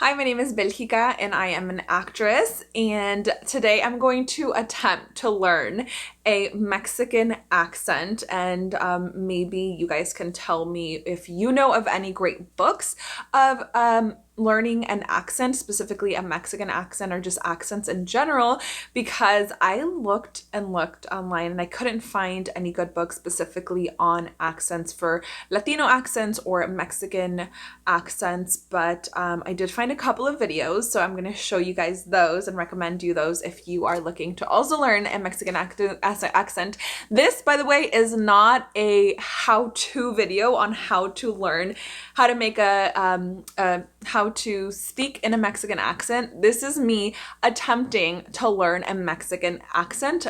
Hi, my name is Belgica and I am an actress, and today I'm going to attempt to learn a Mexican accent, and maybe you guys can tell me if you know of any great books of learning an accent, specifically a Mexican accent or just accents in general, because I looked and looked online and I couldn't find any good books specifically on accents for Latino accents or Mexican accents, but I did find a couple of videos, so I'm going to show you guys those and recommend you those if you are looking to also learn a Mexican accent. This, by the way, is not a how-to video on how to learn how to make how to speak in a Mexican accent. This is me attempting to learn a Mexican accent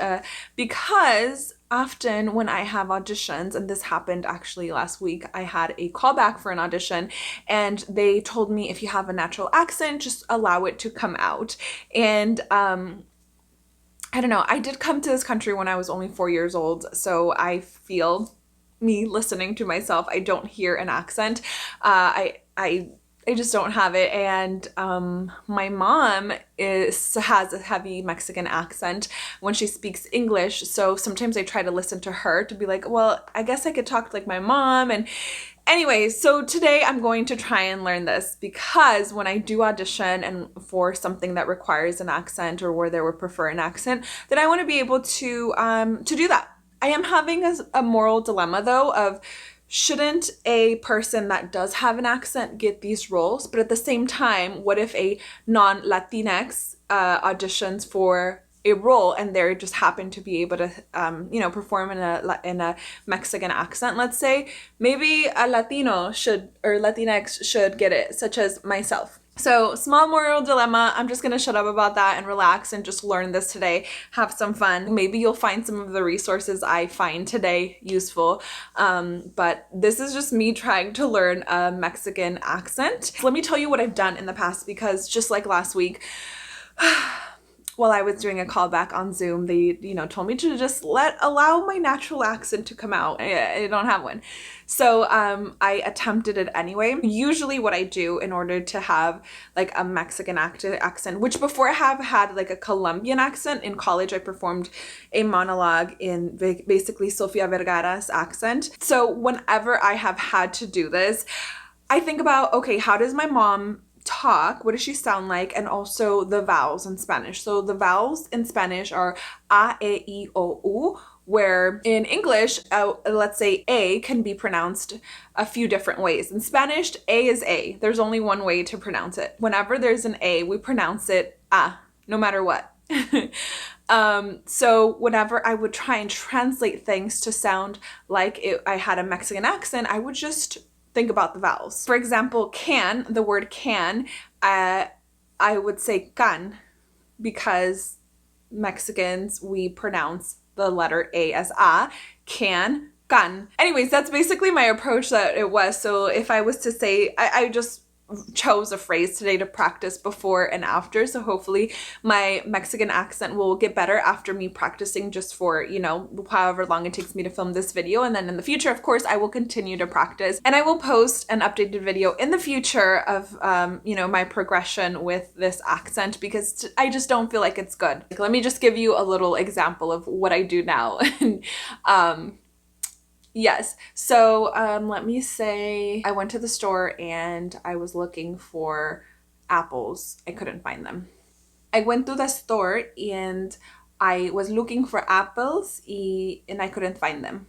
because often when I have auditions, and this happened actually last week, I had a callback for an audition and they told me if you have a natural accent, just allow it to come out. And I don't know, I did come to this country when I was only 4 years old, so I feel me listening to myself, I don't hear an accent. I just don't have it, and my mom has a heavy Mexican accent when she speaks English, so sometimes I try to listen to her to be like, well, I guess I could talk like my mom. And anyways, so today I'm going to try and learn this because when I do audition and for something that requires an accent or where they would prefer an accent, then I want to be able to do that. I am having a moral dilemma though of shouldn't a person that does have an accent get these roles? But at the same time, what if a non-Latinx auditions for a role and they just happen to be able to, perform in a Mexican accent, let's say? Maybe a Latino should, or Latinx should get it, such as myself. So, small moral dilemma. I'm just going to shut up about that and relax and just learn this today. Have some fun. Maybe you'll find some of the resources I find today useful. But this is just me trying to learn a Mexican accent. Let me tell you what I've done in the past, because just like last week, while I was doing a callback on Zoom, they, told me to just allow my natural accent to come out. I don't have one. So I attempted it anyway. Usually what I do in order to have like a Mexican accent, which before I have had like a Colombian accent in college, I performed a monologue in basically Sofia Vergara's accent. So whenever I have had to do this, I think about, okay, how does my mom talk? What does she sound like? And also the vowels in Spanish. So the vowels in Spanish are a, e, I, o, u, where in English, let's say A can be pronounced a few different ways. In Spanish, A is A. There's only one way to pronounce it. Whenever there's an A, we pronounce it a, no matter what. So whenever I would try and translate things to sound like I had a Mexican accent, I would just think about the vowels. For example, can, the word can, I would say can, because Mexicans, we pronounce the letter A as a, can. Anyways, that's basically my approach that it was. So if I was to say, I just chose a phrase today to practice before and after, so hopefully my Mexican accent will get better after me practicing just for, however long it takes me to film this video. And then in the future, of course, I will continue to practice, and I will post an updated video in the future of my progression with this accent, because I just don't feel like it's good. Let me just give you a little example of what I do now. Yes. So let me say I went to the store and I was looking for apples. I couldn't find them. I went to the store and I was looking for apples and I couldn't find them.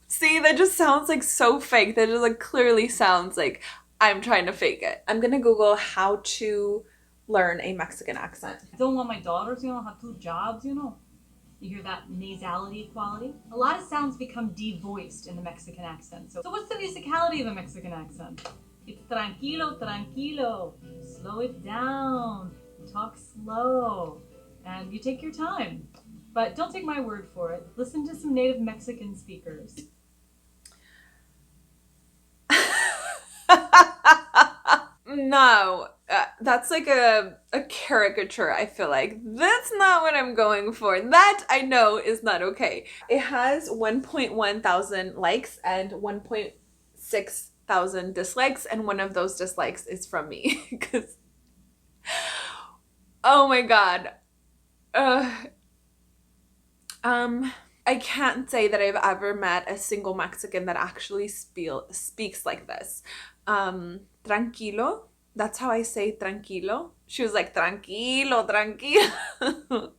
See, that just sounds like so fake. That just like clearly sounds like I'm trying to fake it. I'm gonna Google how to learn a Mexican accent. I don't want my daughters, have 2 jobs, You hear that nasality quality? A lot of sounds become devoiced in the Mexican accent. So what's the musicality of a Mexican accent? It's tranquilo, tranquilo. Slow it down. Talk slow. And you take your time. But don't take my word for it. Listen to some native Mexican speakers. No, that's like a caricature, I feel like. That's not what I'm going for. That I know is not okay. It has 1.1 thousand likes and 1.6 thousand dislikes, and one of those dislikes is from me because Oh my God. I can't say that I've ever met a single Mexican that actually speaks like this. Tranquilo. That's how I say tranquilo. She was like, tranquilo, tranquilo.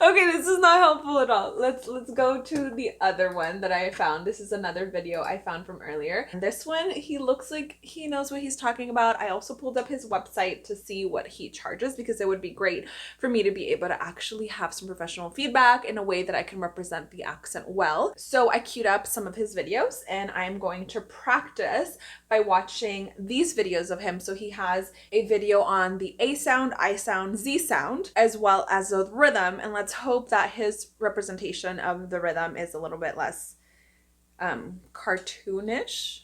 Okay, this is not helpful at all. Let's go to the other one that I found. This is another video I found from earlier. This one, he looks like he knows what he's talking about. I also pulled up his website to see what he charges because it would be great for me to be able to actually have some professional feedback in a way that I can represent the accent well. So I queued up some of his videos and I'm going to practice by watching these videos of him. So he has a video on the A sound, I sound, Z sound, as well as the rhythm. And let's hope that his representation of the rhythm is a little bit less cartoonish.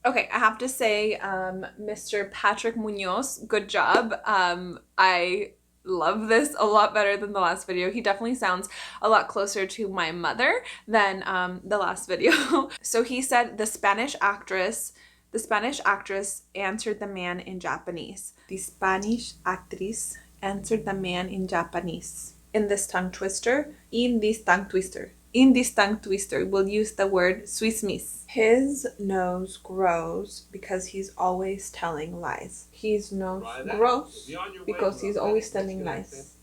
Okay, I have to say, Mr. Patrick Munoz, good job. I love this a lot better than the last video. He definitely sounds a lot closer to my mother than the last video. So he said the Spanish actress answered the man in Japanese. The Spanish actress answered the man in Japanese. In this tongue twister, we'll use the word Swiss miss. His nose grows because he's always telling lies. His nose grows because he's always telling lies.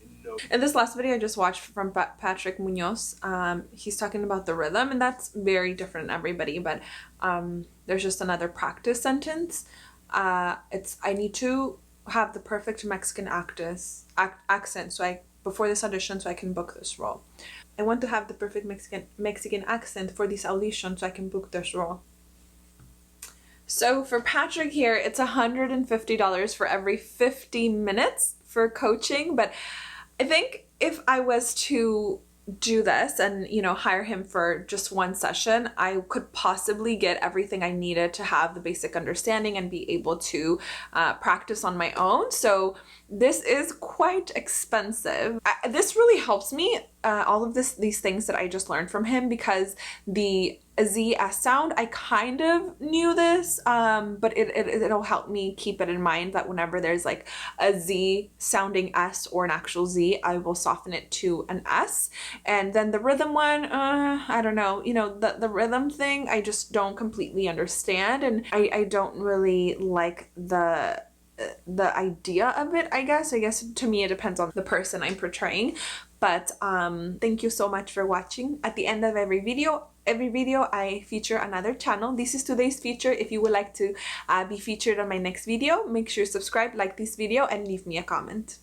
In this last video I just watched from Patrick Munoz, he's talking about the rhythm, and that's very different in everybody, but there's just another practice sentence. I need to have the perfect Mexican accent before this audition so I can book this role. I want to have the perfect Mexican accent for this audition so I can book this role. So for Patrick here, it's $150 for every 50 minutes for coaching, but I think if I was to do this and, you know, hire him for just one session, I could possibly get everything I needed to have the basic understanding and be able to practice on my own. So this is quite expensive. This really helps me, all of these things that I just learned from him, because the ZS sound, I kind of knew this, but it'll help me keep it in mind that whenever there's like a Z sounding S or an actual Z, I will soften it to an S. And then the rhythm one, I don't know, you know, the rhythm thing, I just don't completely understand, and I don't really like the idea of it. I guess to me it depends on the person I'm portraying. But thank you so much for watching. At the end of every video I feature another channel. This is today's feature. If you would like to be featured on my next video, make sure to subscribe, like this video, and leave me a comment.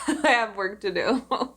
I have work to do.